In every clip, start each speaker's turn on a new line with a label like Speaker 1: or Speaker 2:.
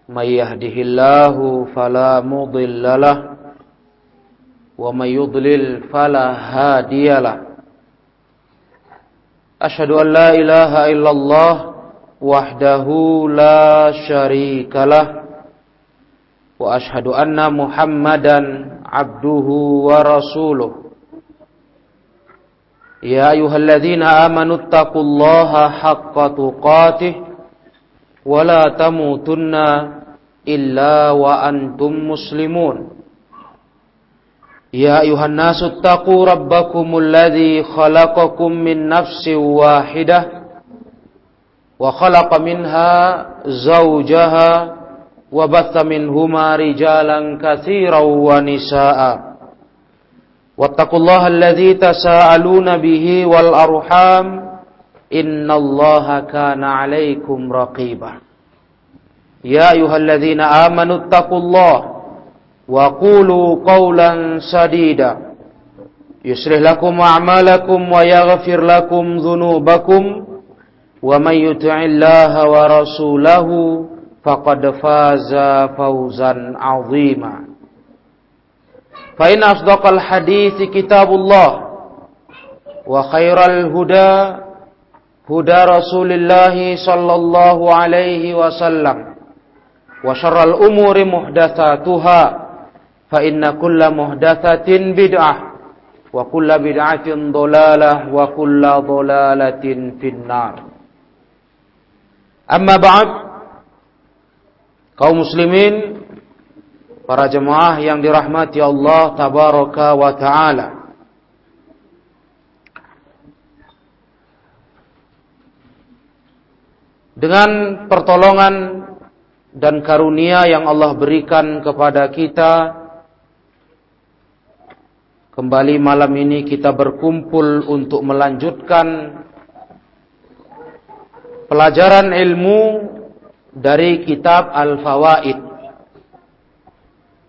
Speaker 1: من يهده الله فلا مضل له ومن يضلل فلا هادي له أشهد أن لا إله إلا الله وحده لا شريك له وأشهد أن محمدا عبده ورسوله يا أيها الذين آمنوا اتقوا الله حق تقاته ولا تموتن إلا وأنتم مسلمون يا أيها الناس اتقوا ربكم الذي خلقكم من نفس واحدة وخلق منها زوجها وبث منهما رجالا كثيرا ونساء واتقوا الله الذي تساءلون به والأرحام إن الله كان عليكم رقيبا يا أيها الذين آمنوا اتقوا الله وقولوا قولا سديدا يصلح لكم أعمالكم ويغفر لكم ذنوبكم ومن يطع الله ورسوله فقد فاز فوزا عظيما فإن أصدق الحديث كتاب الله وخير الهدى هدى رسول الله صلى الله عليه وسلم وشر الأمور محدثاتها فإن كل محدثة بدعة وكل بدعة ضلالة وكل ضلالة في النار أما بعد kaum muslimin, para jemaah yang dirahmati Allah tabaraka wa ta'ala. Dengan pertolongan dan karunia yang Allah berikan kepada kita, kembali malam ini kita berkumpul untuk melanjutkan pelajaran ilmu dari kitab Al-Fawaid,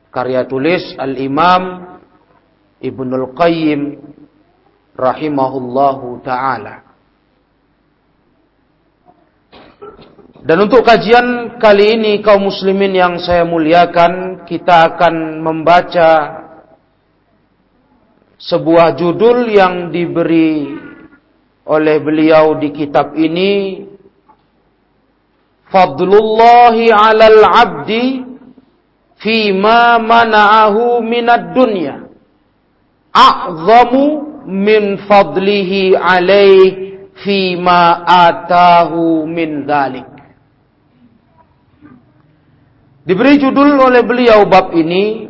Speaker 1: karya tulis Al-Imam Ibnul Qayyim rahimahullahu ta'ala. Dan untuk kajian kali ini, kaum muslimin yang saya muliakan, kita akan membaca sebuah judul yang diberi oleh beliau di kitab ini, Fadlullahi 'alal 'abdi fima mana'ahu minad dunya a'zamu min fadlihi 'alaihi fima atahu min dzalik. Diberi judul oleh beliau bab ini,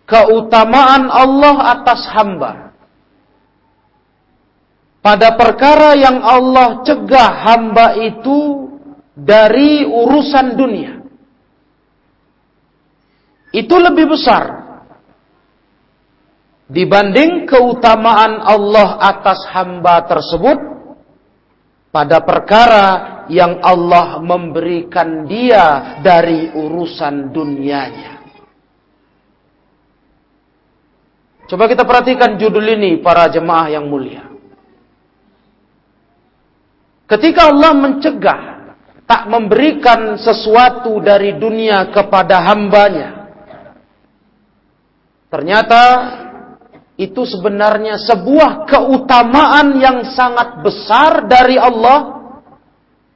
Speaker 1: keutamaan Allah atas hamba pada perkara yang Allah cegah hamba itu dari urusan dunia. Itu lebih besar dibanding keutamaan Allah atas hamba tersebut pada perkara yang Allah memberikan dia dari urusan dunianya. Coba kita perhatikan judul ini, para jemaah yang mulia. Ketika Allah mencegah tak memberikan sesuatu dari dunia kepada hambanya, ternyata itu sebenarnya sebuah keutamaan yang sangat besar dari Allah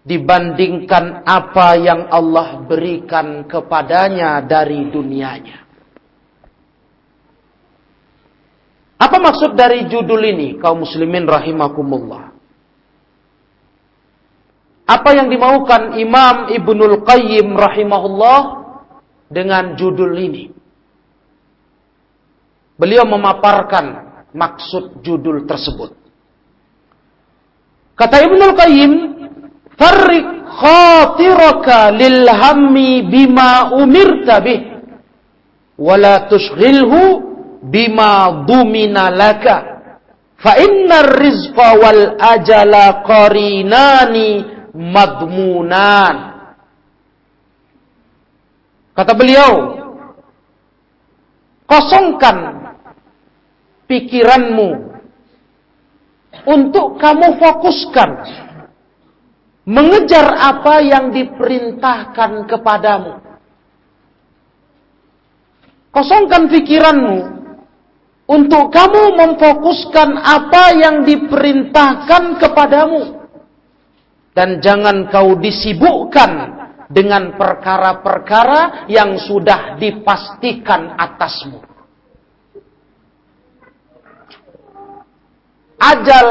Speaker 1: dibandingkan apa yang Allah berikan kepadanya dari dunianya. Apa maksud dari judul ini, kaum muslimin rahimakumullah? Apa yang dimaukan Imam Ibnul Qayyim rahimahullah dengan judul ini? Beliau memaparkan maksud judul tersebut. Kata Ibnul Qayyim, "Farriq khatiraka lil hammi bima umirta bih, wa la tushghilhu bima dumina laka, fa innar rizqa wal ajala qarinani madmunan." Kata beliau, kosongkan pikiranmu untuk kamu fokuskan mengejar apa yang diperintahkan kepadamu. Kosongkan pikiranmu untuk kamu memfokuskan apa yang diperintahkan kepadamu. Dan jangan kau disibukkan dengan perkara-perkara yang sudah dipastikan atasmu. Ajal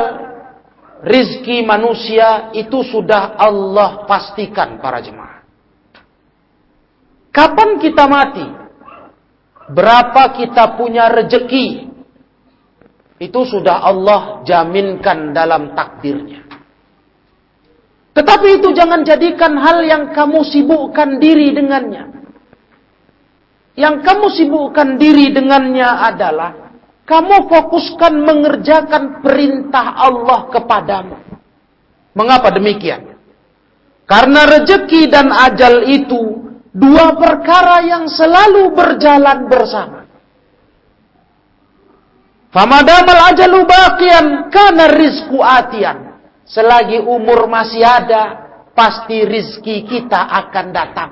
Speaker 1: rizki manusia itu sudah Allah pastikan, para jemaah. Kapan kita mati? Berapa kita punya rejeki? Itu sudah Allah jaminkan dalam takdirnya. Tetapi itu jangan jadikan hal yang kamu sibukkan diri dengannya. Yang kamu sibukkan diri dengannya adalah kamu fokuskan mengerjakan perintah Allah kepadamu. Mengapa demikian? Karena rezeki dan ajal itu dua perkara yang selalu berjalan bersama. Famadamal ajalu baqiyan kana rizqu atiyan. Selagi umur masih ada, pasti rizki kita akan datang.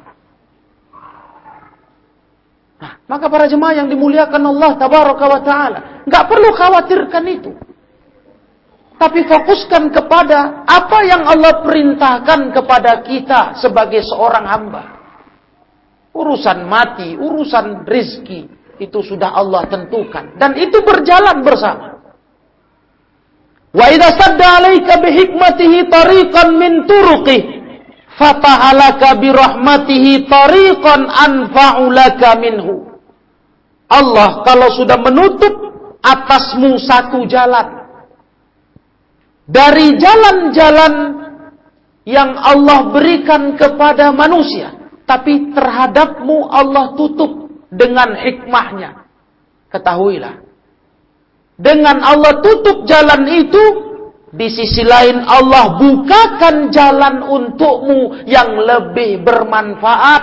Speaker 1: Nah, maka para jemaah yang dimuliakan Allah Tabaraka wa Ta'ala, nggak perlu khawatirkan itu. Tapi fokuskan kepada apa yang Allah perintahkan kepada kita sebagai seorang hamba. Urusan mati, urusan rizki, itu sudah Allah tentukan. Dan itu berjalan bersama. Wa idza sadda 'alaika bihikmatihi tariqan min turuqih fatahalaka birahmatihi tariqan anfa'u laka minhu. Allah kalau sudah menutup atasmu satu jalan dari jalan-jalan yang Allah berikan kepada manusia, tapi terhadapmu Allah tutup dengan hikmahnya. Ketahuilah, dengan Allah tutup jalan itu, di sisi lain Allah bukakan jalan untukmu yang lebih bermanfaat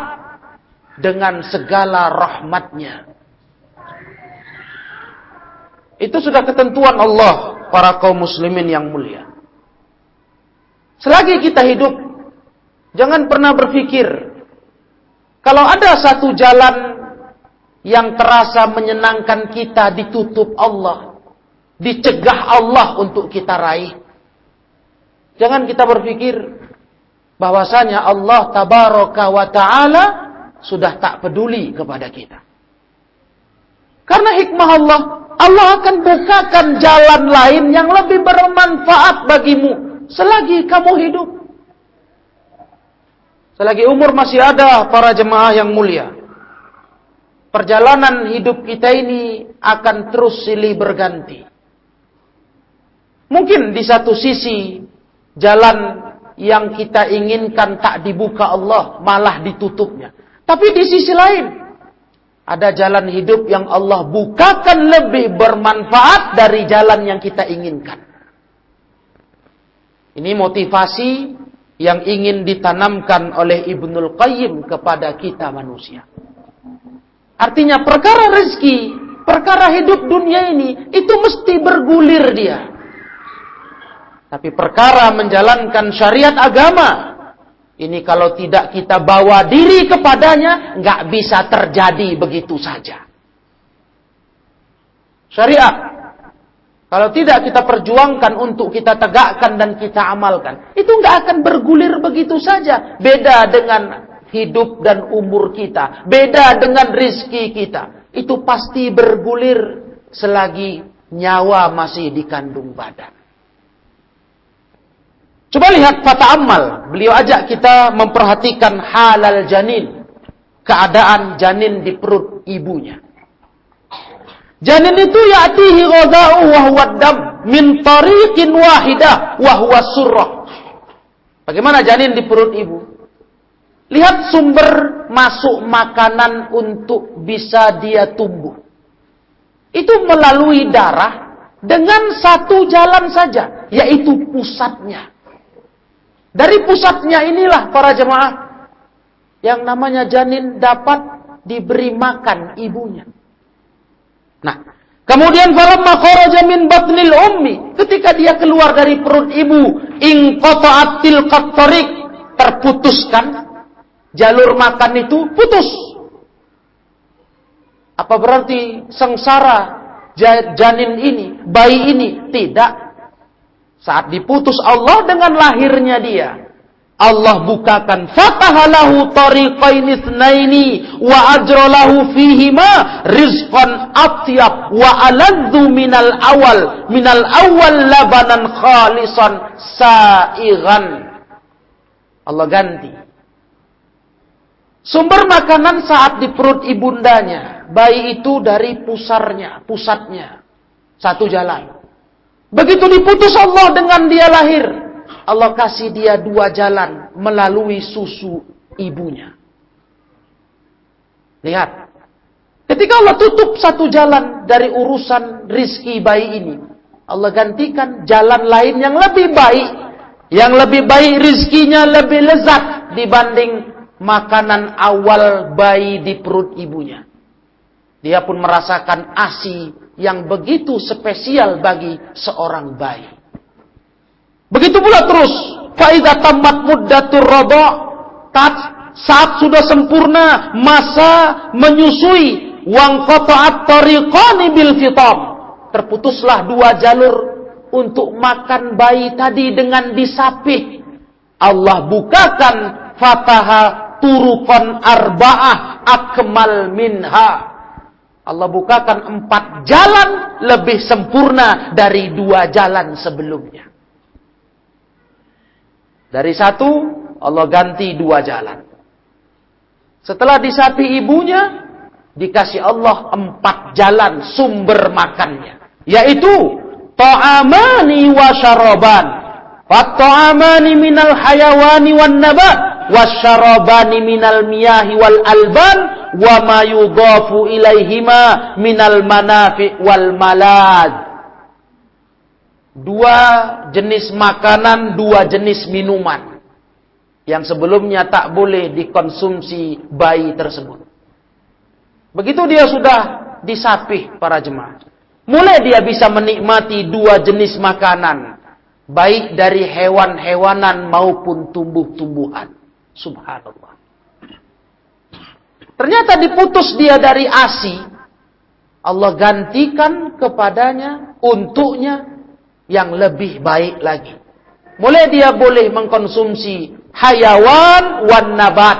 Speaker 1: dengan segala rahmatnya. Itu sudah ketentuan Allah, para kaum muslimin yang mulia. Selagi kita hidup, jangan pernah berpikir kalau ada satu jalan yang terasa menyenangkan kita ditutup Allah, dicegah Allah untuk kita raih. Jangan kita berpikir bahwasanya Allah Tabaraka wa Ta'ala sudah tak peduli kepada kita. Karena hikmah Allah, Allah akan bukakan jalan lain yang lebih bermanfaat bagimu selagi kamu hidup. Selagi umur masih ada, para jemaah yang mulia, perjalanan hidup kita ini akan terus silih berganti. Mungkin di satu sisi jalan yang kita inginkan tak dibuka Allah, malah ditutupnya. Tapi di sisi lain ada jalan hidup yang Allah bukakan lebih bermanfaat dari jalan yang kita inginkan. Ini motivasi yang ingin ditanamkan oleh Ibnul Qayyim kepada kita manusia. Artinya perkara rezeki, perkara hidup dunia ini, itu mesti bergulir dia. Tapi perkara menjalankan syariat agama, ini kalau tidak kita bawa diri kepadanya, nggak bisa terjadi begitu saja. Syariat, kalau tidak kita perjuangkan untuk kita tegakkan dan kita amalkan, itu nggak akan bergulir begitu saja. Beda dengan hidup dan umur kita, beda dengan rizki kita. Itu pasti bergulir selagi nyawa masih dikandung badan. Coba lihat fata'ammal. Beliau ajak kita memperhatikan halal janin. Keadaan janin di perut ibunya. Janin itu ya'tihi ghadha'u wa huwa dam min tariqin wahidah wa huwa surrah. Bagaimana janin di perut ibu? Lihat sumber masuk makanan untuk bisa dia tumbuh. Itu melalui darah dengan satu jalan saja, yaitu pusatnya. Dari pusatnya inilah para jemaah yang namanya janin dapat diberi makan ibunya. Nah, Kemudian falamma kharaja min batnil ummi, ketika dia keluar dari perut ibu, inqata'at tilqat tariq, terputuskan jalur makan itu putus. Apa berarti sengsara janin ini, bayi ini? Tidak. Saat diputus Allah dengan lahirnya dia, Allah bukakan fatahalahu tariqain itsnaini wa ajralahu fihima rizqan atyab wa aladzu minal awal labanan khalisan sa'igan. Allah ganti sumber makanan saat di perut ibundanya bayi itu dari pusatnya satu jalan. Begitu diputus Allah dengan dia lahir, Allah kasih dia dua jalan melalui susu ibunya. Lihat. Ketika Allah tutup satu jalan dari urusan rizki bayi ini, Allah gantikan jalan lain yang lebih baik. Yang lebih baik rizkinya lebih lezat dibanding makanan awal bayi di perut ibunya. Dia pun merasakan ASI yang begitu spesial bagi seorang bayi. Begitu pula terus, faida tamat muddatur radha, saat sudah sempurna masa menyusui, wang qata'at tariqani bil fitam, terputuslah dua jalur untuk makan bayi tadi dengan disapih. Allah bukakan fataha turuqan arba'ah akmal minha. Allah bukakan 4 jalan lebih sempurna dari 2 jalan sebelumnya. Dari 1, Allah ganti 2 jalan. Setelah disapi ibunya, dikasih Allah 4 jalan sumber makannya. Yaitu, ta'amani wa syaraban. Wat-ta'amani minal hayawani wan nabat. Wasyarabani minal miyahi wal alban. Wa ma yudhafu ilaihima minal manafi' wal malad. 2 jenis makanan, 2 jenis minuman yang sebelumnya tak boleh dikonsumsi bayi tersebut. Begitu dia sudah disapih para jemaah, mulai dia bisa menikmati 2 jenis makanan, baik dari hewan-hewanan maupun tumbuh-tumbuhan. Subhanallah. Ternyata diputus dia dari ASI, Allah gantikan kepadanya, untuknya yang lebih baik lagi. Mulai dia boleh mengkonsumsi hayawan wan nabat,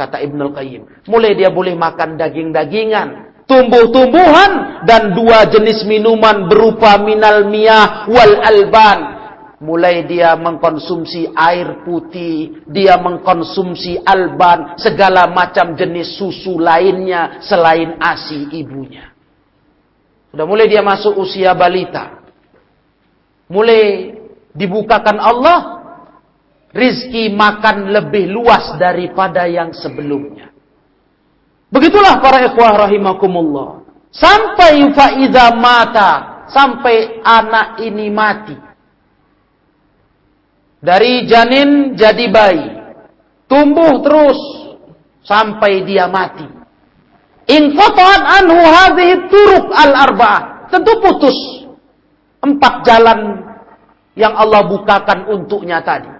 Speaker 1: kata Ibnul Qayyim. Mulai dia boleh makan daging-dagingan, tumbuh-tumbuhan, dan 2 jenis minuman berupa minal miyah wal alban. Mulai dia mengkonsumsi air putih, dia mengkonsumsi alban, segala macam jenis susu lainnya selain ASI ibunya. Sudah mulai dia masuk usia balita. Mulai dibukakan Allah rizki makan lebih luas daripada yang sebelumnya. Begitulah para ikhwah rahimakumullah. Sampai faiza mata, sampai anak ini mati. Dari janin jadi bayi, tumbuh terus sampai dia mati. Inqata'at anhu hadhihi turuq al-arba'ah. Tentu putus 4 jalan yang Allah bukakan untuknya tadi.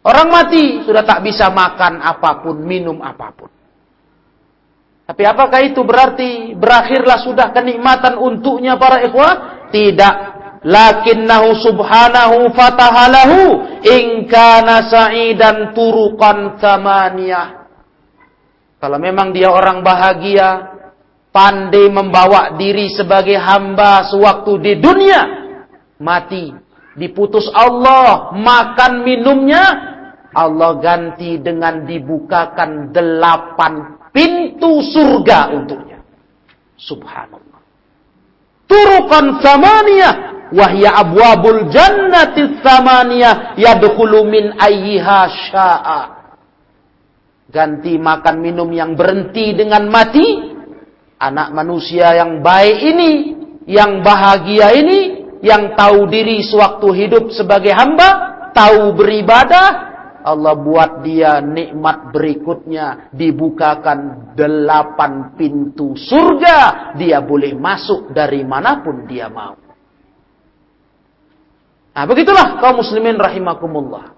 Speaker 1: Orang mati sudah tak bisa makan apapun, minum apapun. Tapi apakah itu berarti berakhirlah sudah kenikmatan untuknya para ikhwah? Tidak. Lakinnahu subhanahu fatahalahu in kana sa'idan turuqan tsamaniyah. Kalau memang dia orang bahagia, pandai membawa diri sebagai hamba sewaktu di dunia, mati, diputus Allah, makan minumnya, Allah ganti dengan dibukakan 8 pintu surga untuknya. Subhanallah. Turuqan tsamaniyah, wahya abwabul jannati tsamaniyah yadkhulu min ayyiha syaa. Ganti makan minum yang berhenti dengan mati. Anak manusia yang baik ini, yang bahagia ini, yang tahu diri sewaktu hidup sebagai hamba, tahu beribadah, Allah buat dia nikmat berikutnya, dibukakan 8 pintu surga, dia boleh masuk dari manapun dia mau. Nah, begitulah kaum muslimin rahimakumullah.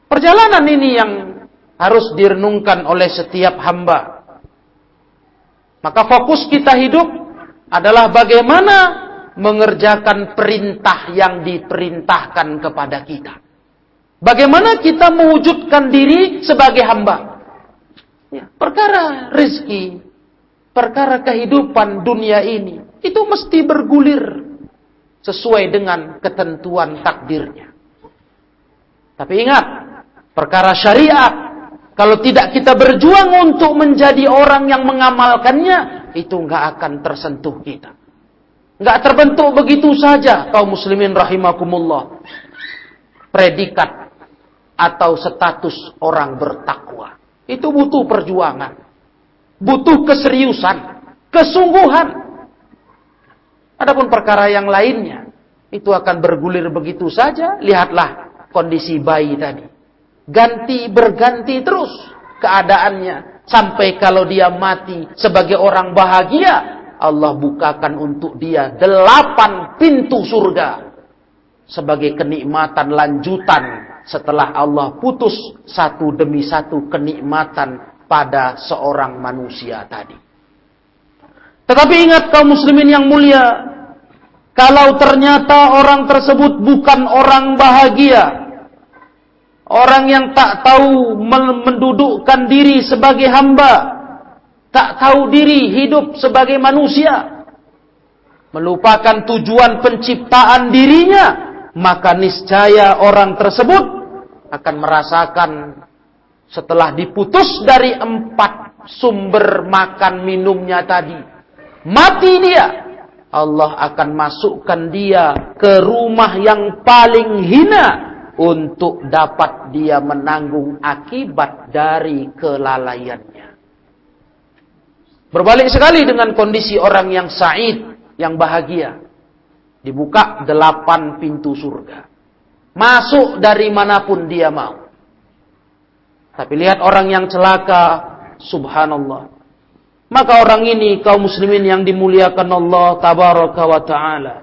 Speaker 1: Perjalanan ini yang harus direnungkan oleh setiap hamba. Maka fokus kita hidup adalah bagaimana mengerjakan perintah yang diperintahkan kepada kita. Bagaimana kita mewujudkan diri sebagai hamba. Ya, perkara rezeki, perkara kehidupan dunia ini, itu mesti bergulir sesuai dengan ketentuan takdirnya. Tapi ingat, perkara syariat, kalau tidak kita berjuang untuk menjadi orang yang mengamalkannya, itu nggak akan tersentuh kita. Nggak terbentuk begitu saja, kaum muslimin rahimakumullah. Predikat atau status orang bertakwa. Itu butuh perjuangan. Butuh keseriusan, kesungguhan. Adapun perkara yang lainnya, itu akan bergulir begitu saja. Lihatlah kondisi bayi tadi. Berganti terus keadaannya. Sampai kalau dia mati sebagai orang bahagia, Allah bukakan untuk dia 8 pintu surga. Sebagai kenikmatan lanjutan setelah Allah putus satu demi satu kenikmatan pada seorang manusia tadi. Tetapi ingat kaum muslimin yang mulia, kalau ternyata orang tersebut bukan orang bahagia, orang yang tak tahu mendudukkan diri sebagai hamba, tak tahu diri hidup sebagai manusia, melupakan tujuan penciptaan dirinya, maka niscaya orang tersebut akan merasakan setelah diputus dari 4 sumber makan minumnya tadi, mati dia, Allah akan masukkan dia ke rumah yang paling hina untuk dapat dia menanggung akibat dari kelalaiannya. Berbalik sekali dengan kondisi orang yang sa'id, yang bahagia. Dibuka 8 pintu surga. Masuk dari manapun dia mau. Tapi lihat orang yang celaka, subhanallah. Maka orang ini kaum muslimin yang dimuliakan Allah tabaraka wa ta'ala.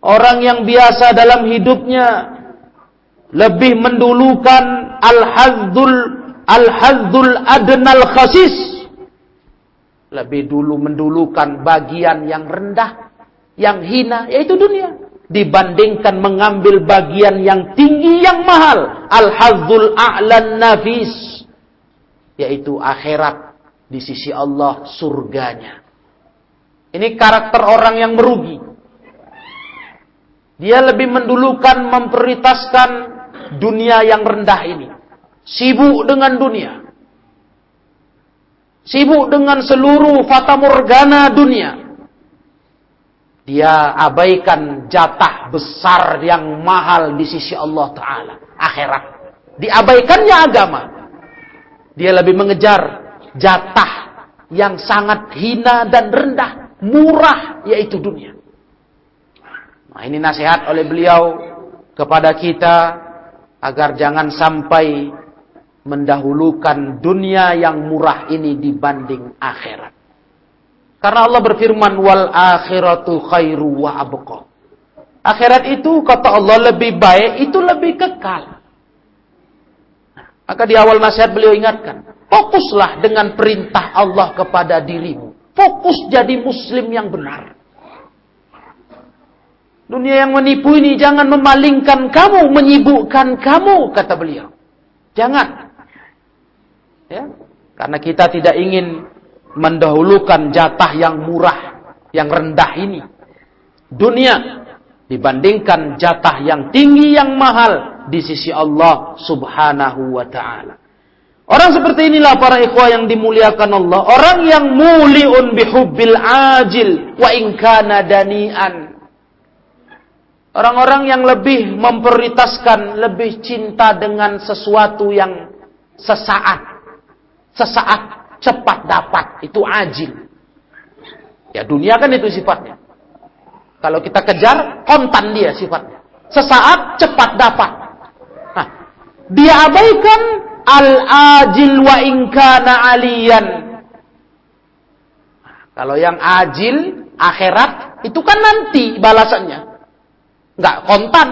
Speaker 1: Orang yang biasa dalam hidupnya lebih mendulukan al-hazzul adnal khasis. Lebih dulu mendulukan bagian yang rendah, yang hina, yaitu dunia, dibandingkan mengambil bagian yang tinggi, yang mahal, al-hazzul a'lan nafis, yaitu akhirat di sisi Allah, surganya. Ini karakter orang yang merugi. Dia lebih mendulukan, memprioritaskan dunia yang rendah ini. Sibuk dengan dunia. Sibuk dengan seluruh fata morgana dunia. Dia abaikan jatah besar yang mahal di sisi Allah Ta'ala, akhirat. Diabaikannya agama. Dia lebih mengejar jatah yang sangat hina dan rendah, murah, yaitu dunia. Nah, ini nasihat oleh beliau kepada kita agar jangan sampai mendahulukan dunia yang murah ini dibanding akhirat. Karena Allah berfirman, wal akhiratu khairu wa abqa. Akhirat itu kata Allah lebih baik, itu lebih kekal. Maka di awal nasihat beliau ingatkan, fokuslah dengan perintah Allah kepada dirimu. Fokus jadi muslim yang benar. Dunia yang menipu ini jangan memalingkan kamu, menyibukkan kamu, kata beliau. Jangan. Ya, karena kita tidak ingin mendahulukan jatah yang murah, yang rendah ini, dunia, dibandingkan jatah yang tinggi, yang mahal di sisi Allah subhanahu wa ta'ala. Orang seperti inilah para ikhwah yang dimuliakan Allah. Orang yang muliun bihubbil ajil wa in kana dani'an. Orang-orang yang lebih memprioritaskan, lebih cinta dengan sesuatu yang sesaat cepat dapat, itu ajil. Ya, dunia kan itu sifatnya. Kalau kita kejar, kontan dia sifatnya. Sesaat cepat dapat. Nah, Dia abaikan al-ajil wa in kana aliyan. Kalau yang ajil, akhirat, itu kan nanti balasannya. Enggak kontan.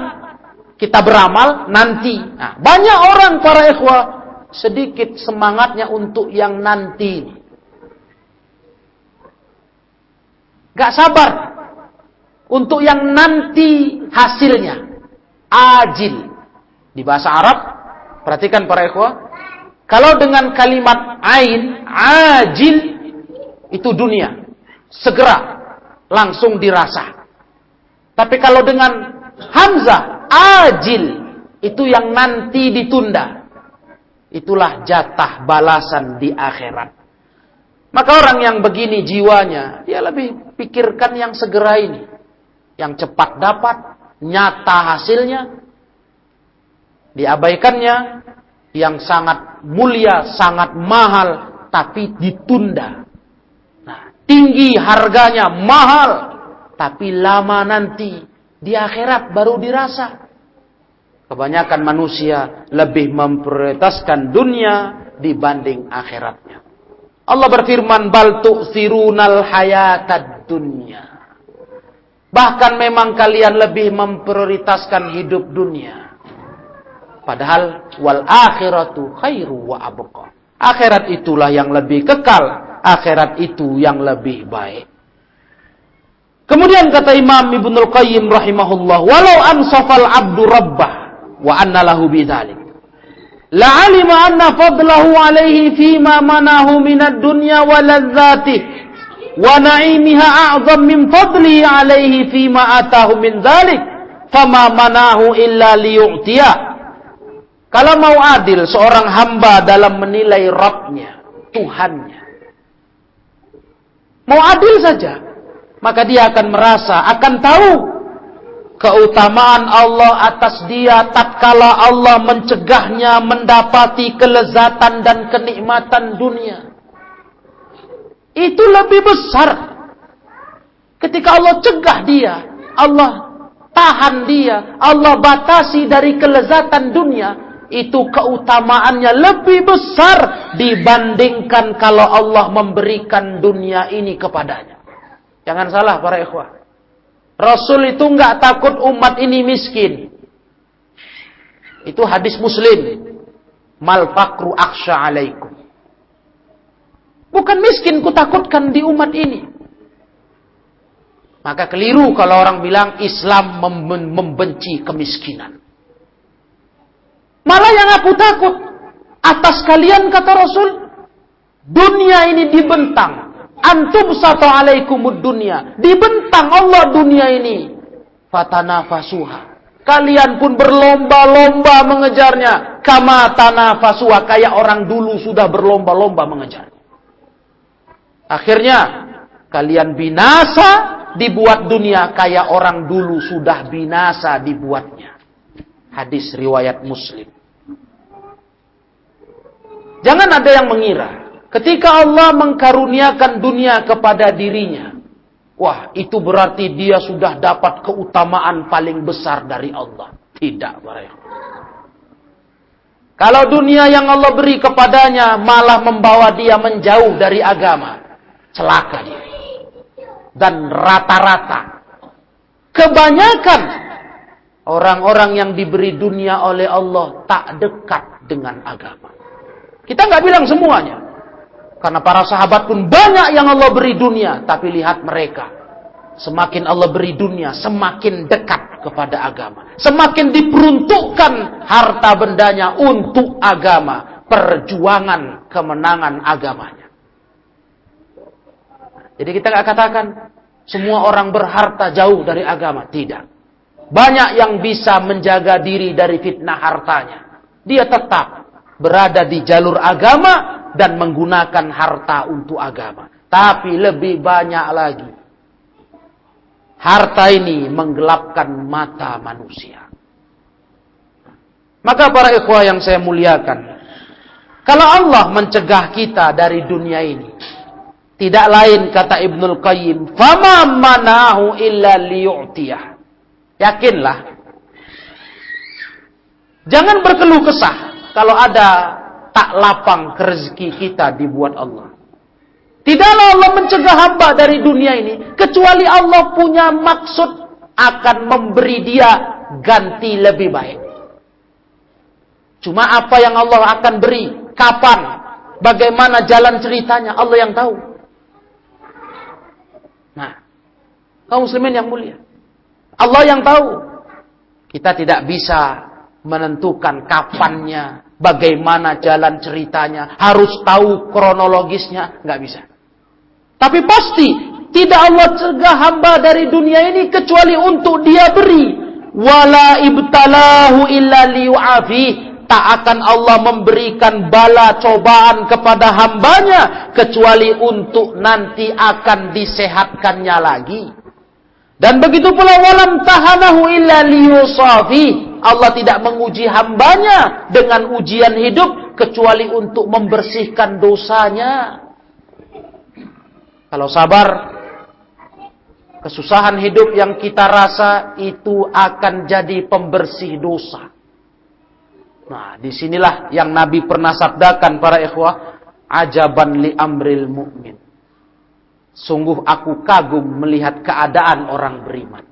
Speaker 1: Kita beramal nanti. Nah, banyak orang para ikhwah sedikit semangatnya untuk yang nanti. Enggak sabar untuk yang nanti hasilnya. Ajil. Di bahasa Arab, perhatikan para ikhwah, kalau dengan kalimat ain, ajil, itu dunia. Segera, langsung dirasa. Tapi kalau dengan hamzah, ajil, itu yang nanti ditunda. Itulah jatah balasan di akhirat. Maka orang yang begini jiwanya, dia lebih pikirkan yang segera ini. Yang cepat dapat, nyata hasilnya. Diabaikannya, yang sangat mulia, sangat mahal, tapi ditunda. Nah, tinggi harganya, mahal, tapi lama nanti. Di akhirat baru dirasa. Kebanyakan manusia lebih memprioritaskan dunia dibanding akhiratnya. Allah berfirman, bal tu'thirunal hayatad dunya. Bahkan memang kalian lebih memprioritaskan hidup dunia. Padahal wal akhiratu khairu wa abqa. Akhirat itulah yang lebih kekal, akhirat itu yang lebih baik. Kemudian kata Imam Ibnul Qayyim rahimahullah, walau ansafal abdu rabbah wa anna lahu bidzalik la'alima anna fadlahu alaihi fima manahu minad dunya wa ladzatih wa na'imiha a'zam min fadlihi alaihi fima atahu min dzalik fama manahu illa liyu'tiyah. Kalau mau adil seorang hamba dalam menilai Rabbnya, Tuhannya, mau adil saja, maka dia akan merasa, akan tahu keutamaan Allah atas dia tatkala Allah mencegahnya mendapati kelezatan dan kenikmatan dunia. Itu lebih besar. Ketika Allah cegah dia, Allah tahan dia, Allah batasi dari kelezatan dunia, itu keutamaannya lebih besar dibandingkan kalau Allah memberikan dunia ini kepadanya. Jangan salah para ikhwah. Rasul itu enggak takut umat ini miskin. Itu hadis Muslim. Mal faqru akhsha alaikum. Bukan miskin ku takutkan di umat ini. Maka keliru kalau orang bilang Islam membenci kemiskinan. Malah yang aku takut atas kalian, kata Rasul, dunia ini dibentang. Antum satu alaikumud dunia. Dibentang Allah dunia ini. Fatanafasuha. Kalian pun berlomba-lomba mengejarnya. Kama tanafasuha. Kayak orang dulu sudah berlomba-lomba mengejarnya. Akhirnya, kalian binasa dibuat dunia. Kayak orang dulu sudah binasa dibuatnya. Hadis riwayat Muslim. Jangan ada yang mengira ketika Allah mengkaruniakan dunia kepada dirinya, wah, itu berarti dia sudah dapat keutamaan paling besar dari Allah. Tidak, para ikhwan. Kalau dunia yang Allah beri kepadanya malah membawa dia menjauh dari agama, celaka dia. Dan rata-rata, kebanyakan orang-orang yang diberi dunia oleh Allah tak dekat dengan agama. Kita nggak bilang semuanya. Karena para sahabat pun banyak yang Allah beri dunia. Tapi lihat mereka. Semakin Allah beri dunia, semakin dekat kepada agama. Semakin diperuntukkan harta bendanya untuk agama. Perjuangan kemenangan agamanya. Jadi kita nggak katakan semua orang berharta jauh dari agama. Tidak. Banyak yang bisa menjaga diri dari fitnah hartanya. Dia tetap berada di jalur agama dan menggunakan harta untuk agama. Tapi lebih banyak lagi, harta ini menggelapkan mata manusia. Maka para ikhwah yang saya muliakan, kalau Allah mencegah kita dari dunia ini, tidak lain kata Ibnul Qayyim, fama manahu illa liyu'tiyah. Yakinlah, jangan berkeluh kesah. kalau ada tak lapang ke rezeki kita dibuat Allah. Tidaklah Allah mencegah hamba dari dunia ini, kecuali Allah punya maksud akan memberi dia ganti lebih baik. Cuma apa yang Allah akan beri, kapan, bagaimana jalan ceritanya, Allah yang tahu. Nah, kaum muslimin yang mulia, Allah yang tahu. Kita tidak bisa menentukan kapannya, bagaimana jalan ceritanya, harus tahu kronologisnya, nggak bisa. Tapi pasti tidak Allah cegah hamba dari dunia ini kecuali untuk dia beri. Wala ibtalahu illa liyu'afih. Tak akan Allah memberikan bala cobaan kepada hambanya kecuali untuk nanti akan disehatkannya lagi. Dan begitu pula walam tahanahu illa liyusafi. Allah tidak menguji hambanya dengan ujian hidup kecuali untuk membersihkan dosanya. Kalau sabar, kesusahan hidup yang kita rasa itu akan jadi pembersih dosa. Nah, disinilah yang Nabi pernah sabdakan para ikhwah, ajaban li amril mu'min. Sungguh aku kagum melihat keadaan orang beriman.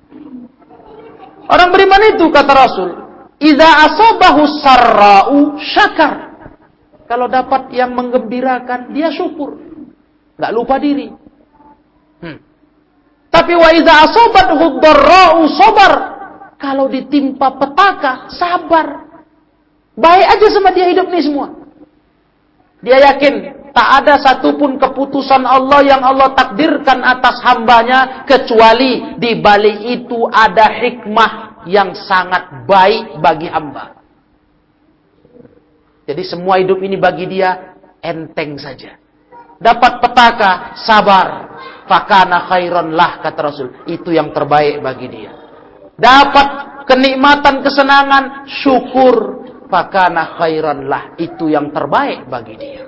Speaker 1: Orang beriman itu, kata Rasul, idza asabahu sarra'u syakar. Kalau dapat yang menggembirakan, dia syukur. Enggak lupa diri. Tapi wa idza asabathu dharra'u sabar. Kalau ditimpa petaka, sabar. Baik aja sama dia hidup ini semua. Dia yakin tak ada satupun keputusan Allah yang Allah takdirkan atas hambanya kecuali di balik itu ada hikmah yang sangat baik bagi hamba. Jadi semua hidup ini bagi dia enteng saja. Dapat petaka, sabar. Fakana khairan lah, kata Rasul. Itu yang terbaik bagi dia. Dapat kenikmatan, kesenangan, syukur. Fakana khairan lah. Itu yang terbaik bagi dia.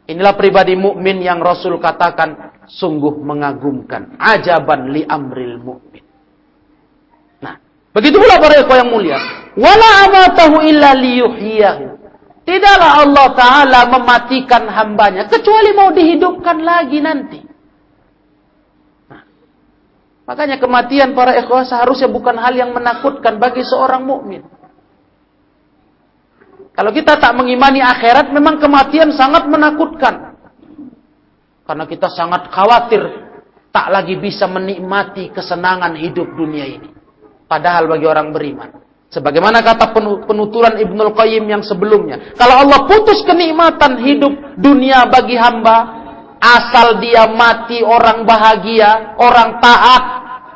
Speaker 1: Inilah pribadi mukmin yang Rasul katakan sungguh mengagumkan. Ajaban li amril mukmin. Nah, begitu pula para ikhwan yang mulia. Wala amatahu illa liyuhyiyahu. Tidaklah Allah Ta'ala mematikan hambanya kecuali mau dihidupkan lagi nanti. Nah, makanya kematian para ikhwan seharusnya bukan hal yang menakutkan bagi seorang mukmin. Kalau kita tak mengimani akhirat, memang kematian sangat menakutkan. Karena kita sangat khawatir tak lagi bisa menikmati kesenangan hidup dunia ini. Padahal bagi orang beriman, sebagaimana kata penuturan Ibnul Qayyim yang sebelumnya, kalau Allah putus kenikmatan hidup dunia bagi hamba, asal dia mati orang bahagia, orang taat,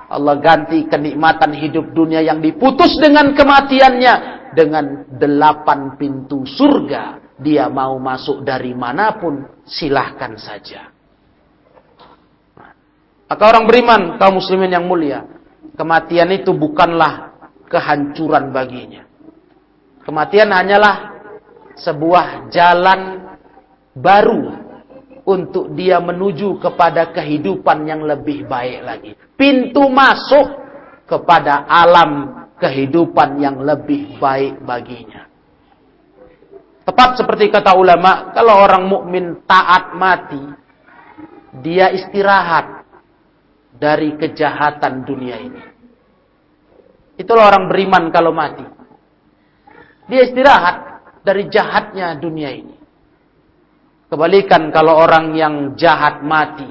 Speaker 1: Allah ganti kenikmatan hidup dunia yang diputus dengan kematiannya dengan 8 pintu surga. Dia mau masuk dari manapun, silahkan saja. Maka orang beriman, kaum muslimin yang mulia, kematian itu bukanlah kehancuran baginya. Kematian hanyalah sebuah jalan baru untuk dia menuju kepada kehidupan yang lebih baik lagi. Pintu masuk kepada alam kehidupan yang lebih baik baginya. Tepat seperti kata ulama, kalau orang mukmin taat mati, dia istirahat dari kejahatan dunia ini. Itulah orang beriman kalau mati. Dia istirahat dari jahatnya dunia ini. Kebalikan kalau orang yang jahat mati,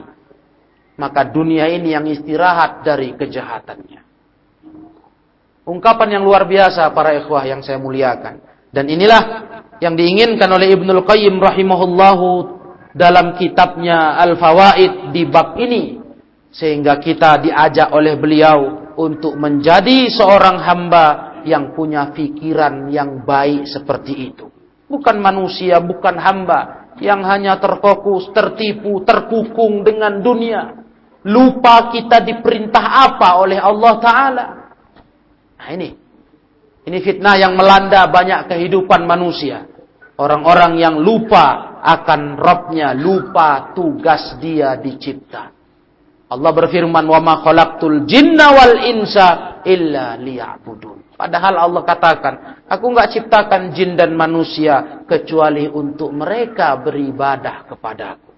Speaker 1: maka dunia ini yang istirahat dari kejahatannya. Ungkapan yang luar biasa para ikhwah yang saya muliakan. Dan inilah yang diinginkan oleh Ibnul Qayyim rahimahullahu dalam kitabnya Al-Fawaid di bab ini. Sehingga kita diajak oleh beliau untuk menjadi seorang hamba yang punya pikiran yang baik seperti itu. Bukan manusia, bukan hamba yang hanya terfokus, tertipu, terkukung dengan dunia. Lupa kita diperintah apa oleh Allah Ta'ala. Nah ini fitnah yang melanda banyak kehidupan manusia. Orang-orang yang lupa akan Rabbnya, lupa tugas dia dicipta. Allah berfirman, "Wa ma khalaqtul jinna wal insa illa liya'budun. Padahal Allah katakan, aku enggak ciptakan jin dan manusia kecuali untuk mereka beribadah kepadaku.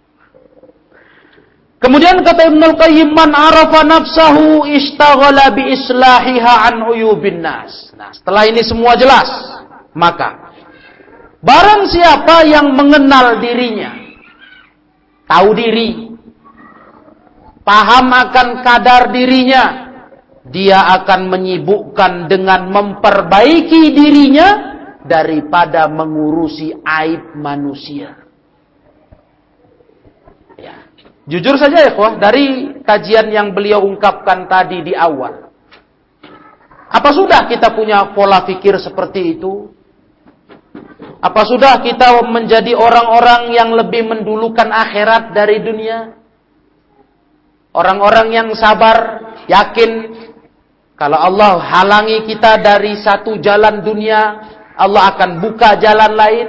Speaker 1: Kemudian kata Ibnul Qayyim, man arafa nafsahu ishtaghala bi islahiha an uyubin nas. Nah, setelah ini semua jelas, maka barang siapa yang mengenal dirinya, tahu diri, paham akan kadar dirinya, dia akan menyibukkan dengan memperbaiki dirinya daripada mengurusi aib manusia. Ya. Jujur saja ya, dari kajian yang beliau ungkapkan tadi di awal, apa sudah kita punya pola pikir seperti itu? Apa sudah kita menjadi orang-orang yang lebih mendulukan akhirat dari dunia? Orang-orang yang sabar, yakin kalau Allah halangi kita dari satu jalan dunia, Allah akan buka jalan lain.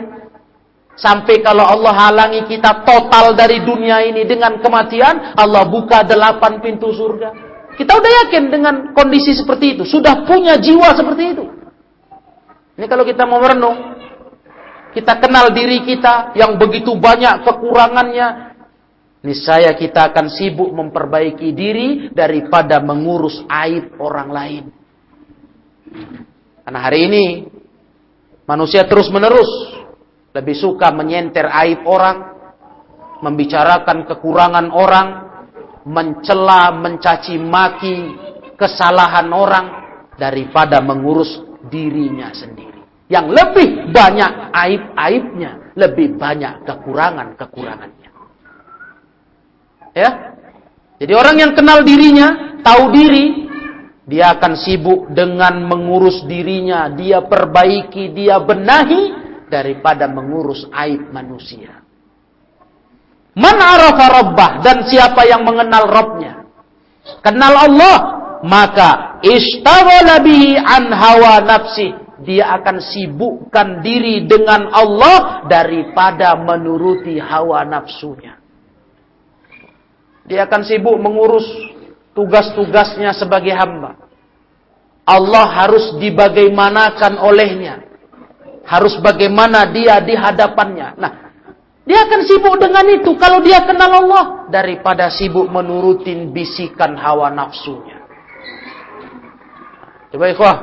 Speaker 1: Sampai kalau Allah halangi kita total dari dunia ini dengan kematian, Allah buka 8 pintu surga. Kita udah yakin dengan kondisi seperti itu, sudah punya jiwa seperti itu. Ini kalau kita mau merenung, kita kenal diri kita yang begitu banyak kekurangannya, niscaya kita akan sibuk memperbaiki diri daripada mengurus aib orang lain. Karena hari ini manusia terus-menerus lebih suka menyenter aib orang, membicarakan kekurangan orang, mencela, mencaci maki kesalahan orang daripada mengurus dirinya sendiri. Yang lebih banyak aib-aibnya, lebih banyak kekurangan-kekurangannya. Ya. Jadi orang yang kenal dirinya, tahu diri, dia akan sibuk dengan mengurus dirinya, dia perbaiki, dia benahi daripada mengurus aib manusia. Man arafa rabbah, dan siapa yang mengenal Rabbnya, kenal Allah, maka ishtaghala bihi an hawa nafsi, dia akan sibukkan diri dengan Allah daripada menuruti hawa nafsunya. Dia akan sibuk mengurus tugas-tugasnya sebagai hamba. Allah harus dibagaimanakan olehnya, harus bagaimana dia di hadapannya. Nah, dia akan sibuk dengan itu kalau dia kenal Allah daripada sibuk menurutin bisikan hawa nafsunya. Coba ikhwah,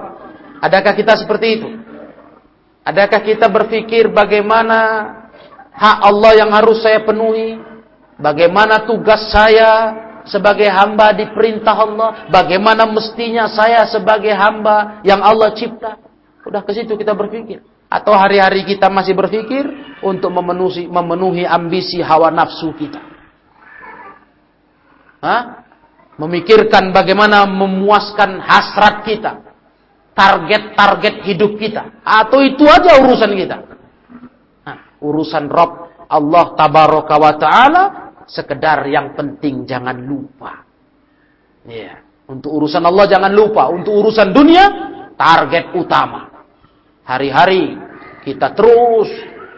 Speaker 1: adakah kita seperti itu? Adakah kita berpikir bagaimana hak Allah yang harus saya penuhi? Bagaimana tugas saya sebagai hamba diperintah Allah? Bagaimana mestinya saya sebagai hamba yang Allah cipta? Udah ke situ kita berpikir. Atau hari-hari kita masih berpikir untuk memenuhi ambisi hawa nafsu kita. Memikirkan bagaimana memuaskan hasrat kita. Target-target hidup kita. Atau itu aja urusan kita. Urusan Rabb Allah Tabaraka wa Ta'ala, sekedar yang penting jangan lupa. Ya. Untuk urusan Allah jangan lupa. Untuk urusan dunia, target utama. Hari-hari kita terus,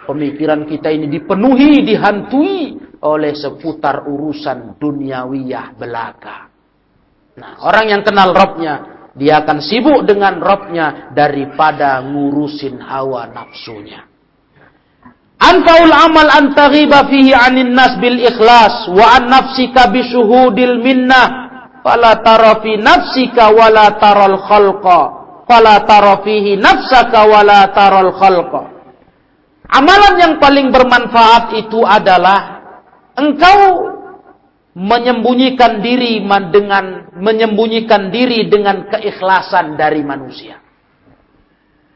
Speaker 1: pemikiran kita ini dipenuhi, dihantui oleh seputar urusan duniawiyah belaka. Nah, orang yang kenal Rabbnya, dia akan sibuk dengan Rabbnya daripada ngurusin hawa nafsunya. Anfaul amal antaghiba fihi anin nas bil ikhlas wa an nafsika bisyuhudil minnah fala tara fi nafsika wala taral khalqa. Fala tara fihi nafsaka wala taral khalqa. Amalan yang paling bermanfaat itu adalah engkau menyembunyikan diri dengan keikhlasan dari manusia.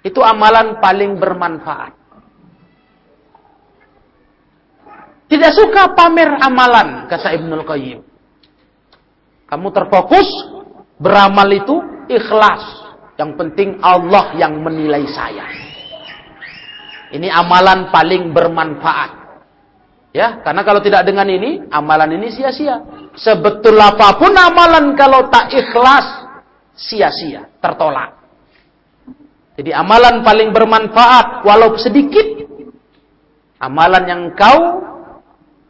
Speaker 1: Itu amalan paling bermanfaat. Tidak suka pamer amalan, kata Ibnul Qayyim. Kamu terfokus beramal itu ikhlas. Yang penting Allah yang menilai saya. Ini amalan paling bermanfaat. Ya, karena kalau tidak dengan ini, amalan ini sia-sia. Sebetul apapun amalan kalau tak ikhlas, sia-sia, tertolak. Jadi amalan paling bermanfaat walau sedikit, amalan yang kau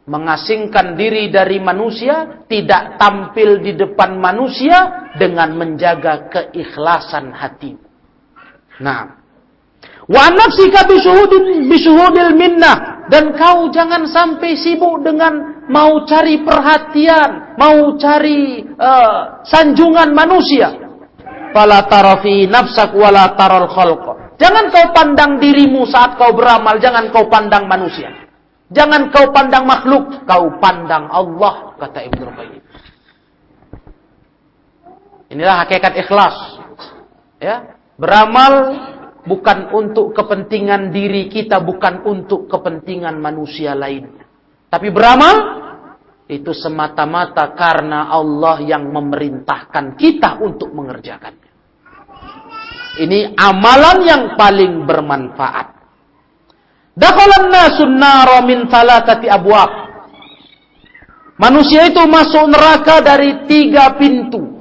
Speaker 1: mengasingkan diri dari manusia, tidak tampil di depan manusia dengan menjaga keikhlasan hati. Nah, wa nafsika bisuhudil minnah, dan kau jangan sampai sibuk dengan mau cari perhatian, mau cari sanjungan manusia. Fala tara fi nafsak wala taral khalqa. Jangan kau pandang dirimu saat kau beramal, jangan kau pandang manusia. Jangan kau pandang makhluk, kau pandang Allah, kata Ibnu Qayyim. Inilah hakikat ikhlas. Ya, beramal bukan untuk kepentingan diri kita, bukan untuk kepentingan manusia lainnya. Tapi beramal itu semata-mata karena Allah yang memerintahkan kita untuk mengerjakannya. Ini amalan yang paling bermanfaat. Dakhalan nasun nara min thalathati abwab. Manusia itu masuk neraka dari 3 pintu.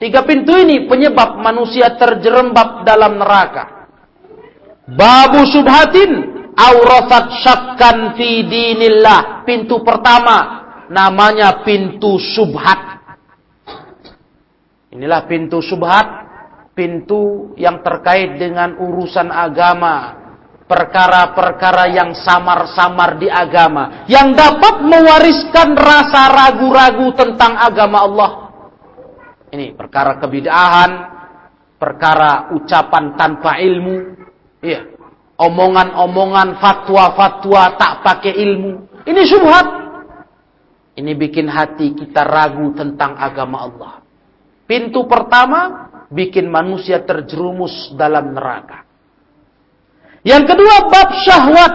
Speaker 1: 3 pintu ini penyebab manusia terjerembab dalam neraka. Babu subhatin awrasat syakkan fi dinillah. Pintu pertama namanya pintu subhat. Inilah pintu subhat, pintu yang terkait dengan urusan agama. Perkara-perkara yang samar-samar di agama, yang dapat mewariskan rasa ragu-ragu tentang agama Allah. Ini perkara kebid'ahan, perkara ucapan tanpa ilmu, iya, omongan-omongan, fatwa-fatwa tak pakai ilmu. Ini syubhat. Ini bikin hati kita ragu tentang agama Allah. Pintu pertama bikin manusia terjerumus dalam neraka. Yang kedua, bab syahwat.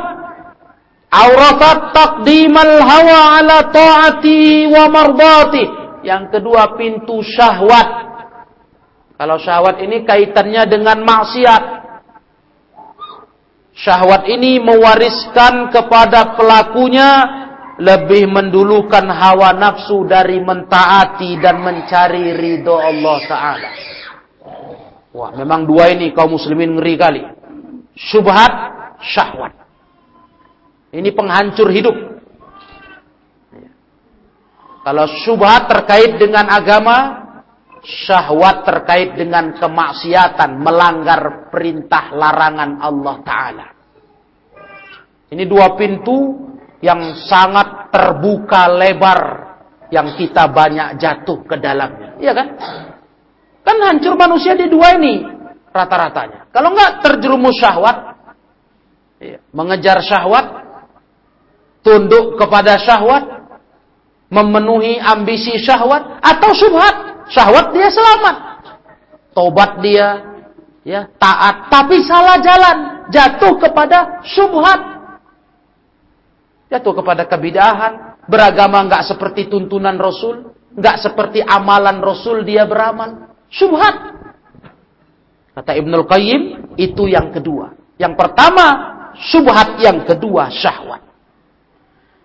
Speaker 1: Aurafat taqdimal hawa ala ta'ati wa mardati. Yang kedua, pintu syahwat. Kalau syahwat ini kaitannya dengan maksiat. Syahwat ini mewariskan kepada pelakunya lebih mendulukan hawa nafsu dari mentaati dan mencari ridho Allah Ta'ala. Wah, memang 2 ini kaum muslimin ngeri kali. Syubhat, syahwat. Ini penghancur hidup. Kalau syubhat terkait dengan agama, syahwat terkait dengan kemaksiatan, melanggar perintah larangan Allah Ta'ala. Ini 2 pintu yang sangat terbuka lebar, yang kita banyak jatuh ke dalamnya. Iya kan? Kan hancur manusia di 2 ini rata-ratanya. Kalau enggak terjerumus syahwat, mengejar syahwat, tunduk kepada syahwat, memenuhi ambisi syahwat, atau syubhat. Syahwat dia selamat, tobat dia, ya, taat, tapi salah jalan, jatuh kepada syubhat, jatuh kepada kebid'ahan, beragama enggak seperti tuntunan Rasul, enggak seperti amalan Rasul dia beramal, syubhat. Kata Ibnu Qayyim, itu yang kedua. Yang pertama, syubhat. Yang kedua, syahwat.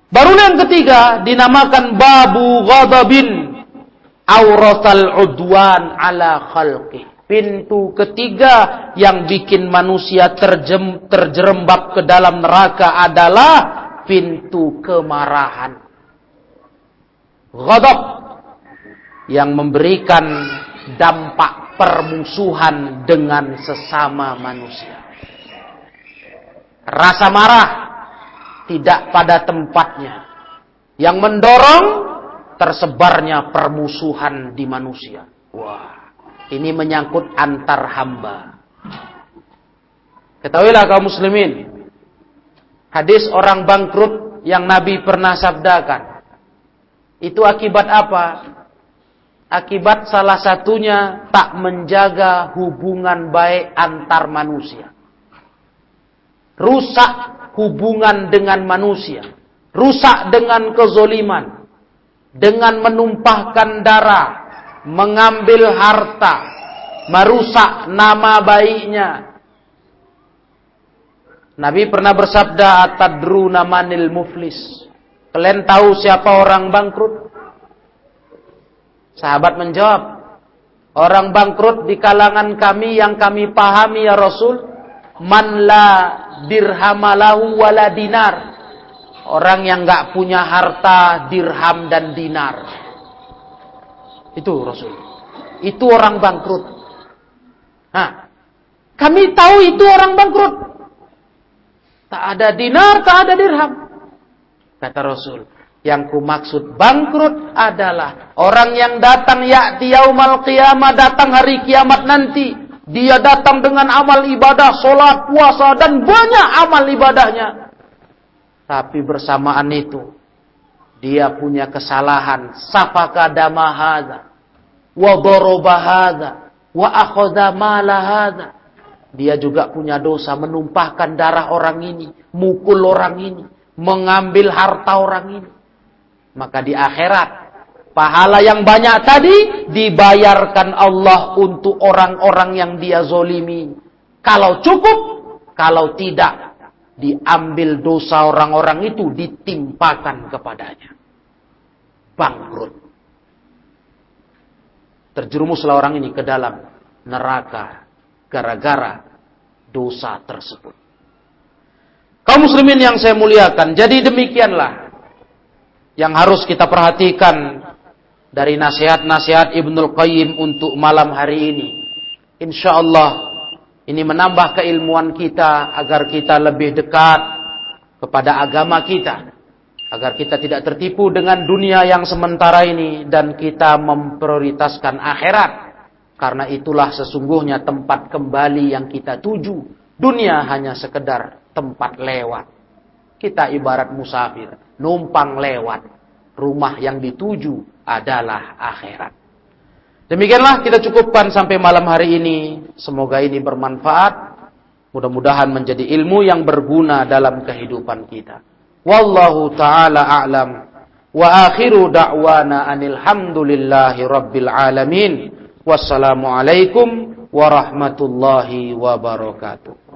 Speaker 1: Baru yang ketiga, dinamakan babu ghadabin aurasal udwan ala khalqih. Pintu ketiga yang bikin manusia terjerembab ke dalam neraka adalah pintu kemarahan. Ghadab yang memberikan dampak permusuhan dengan sesama manusia. Rasa marah tidak pada tempatnya, yang mendorong tersebarnya permusuhan di manusia. Wah, ini menyangkut antar hamba. Ketahuilah kaum muslimin, hadis orang bangkrut yang Nabi pernah sabdakan, itu akibat apa? Akibat salah satunya tak menjaga hubungan baik antar manusia. Rusak hubungan dengan manusia. Rusak dengan kezoliman. Dengan menumpahkan darah. Mengambil harta. Merusak nama baiknya. Nabi pernah bersabda, atadruna manil muflis. Kalian tahu siapa orang bangkrut? Sahabat menjawab, orang bangkrut di kalangan kami yang kami pahami ya Rasul, man la dirhamalahu wala dinar. Orang yang nggak punya harta, dirham dan dinar. Itu Rasul. Itu orang bangkrut. Nah, kami tahu itu orang bangkrut. Tak ada dinar, tak ada dirham. Kata Rasul, yang kumaksud bangkrut adalah orang yang datang ya'ti yaumal qiyamah, datang hari kiamat nanti. Dia datang dengan amal ibadah, sholat, puasa, dan banyak amal ibadahnya. Tapi bersamaan itu, dia punya kesalahan. Safaka dama hadza, wa daraba hadza, wa akhadha mala hadza. Dia juga punya dosa menumpahkan darah orang ini, mukul orang ini, mengambil harta orang ini. Maka di akhirat, pahala yang banyak tadi dibayarkan Allah untuk orang-orang yang dia zolimi. Kalau cukup, kalau tidak, diambil dosa orang-orang itu ditimpakan kepadanya. Bangkrut. Terjerumuslah orang ini ke dalam neraka gara-gara dosa tersebut. Kaum muslimin yang saya muliakan, jadi demikianlah yang harus kita perhatikan dari nasihat-nasihat Ibnul Qayyim untuk malam hari ini. InsyaAllah ini menambah keilmuan kita agar kita lebih dekat kepada agama kita. Agar kita tidak tertipu dengan dunia yang sementara ini dan kita memprioritaskan akhirat. Karena itulah sesungguhnya tempat kembali yang kita tuju. Dunia hanya sekedar tempat lewat. Kita ibarat musafir, numpang lewat. Rumah yang dituju adalah akhirat. Demikianlah kita cukupkan sampai malam hari ini. Semoga ini bermanfaat. Mudah-mudahan menjadi ilmu yang berguna dalam kehidupan kita. Wallahu ta'ala a'lam. Wa akhiru da'wana anil hamdulillahi rabbil alamin. Wassalamualaikum warahmatullahi wabarakatuh.